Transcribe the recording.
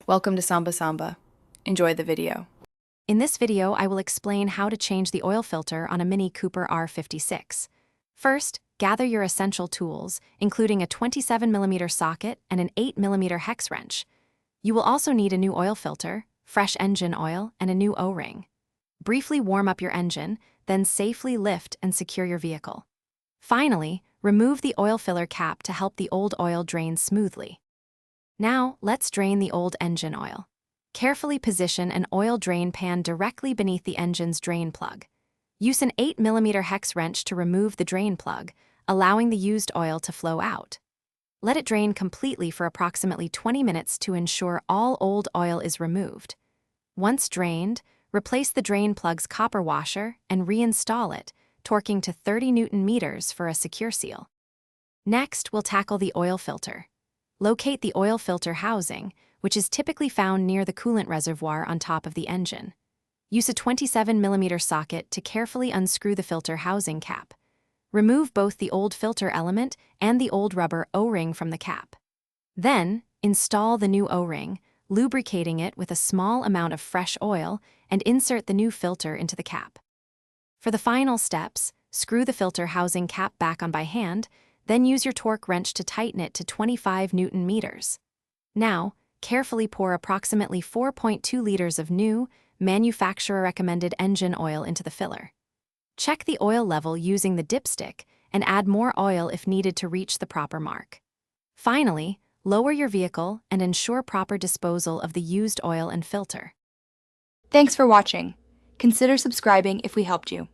Welcome to Samba Samba. Enjoy the video. In this video, I will explain how to change the oil filter on a Mini Cooper R56. First, gather your essential tools, including a 27mm socket and an 8mm hex wrench. You will also need a new oil filter, fresh engine oil, and a new O-ring. Briefly warm up your engine, then safely lift and secure your vehicle. Finally, remove the oil filler cap to help the old oil drain smoothly. Now, let's drain the old engine oil. Carefully position an oil drain pan directly beneath the engine's drain plug. Use an 8mm hex wrench to remove the drain plug, allowing the used oil to flow out. Let it drain completely for approximately 20 minutes to ensure all old oil is removed. Once drained, replace the drain plug's copper washer and reinstall it, torquing to 30 Nm for a secure seal. Next, we'll tackle the oil filter. Locate the oil filter housing, which is typically found near the coolant reservoir on top of the engine. Use a 27mm socket to carefully unscrew the filter housing cap. Remove both the old filter element and the old rubber O-ring from the cap. Then, install the new O-ring, lubricating it with a small amount of fresh oil, and insert the new filter into the cap. For the final steps, screw the filter housing cap back on by hand, then use your torque wrench to tighten it to 25 Nm. Now, carefully pour approximately 4.2 liters of new, manufacturer-recommended engine oil into the filler. Check the oil level using the dipstick and add more oil if needed to reach the proper mark. Finally, lower your vehicle and ensure proper disposal of the used oil and filter. Thanks for watching. Consider subscribing if we helped you.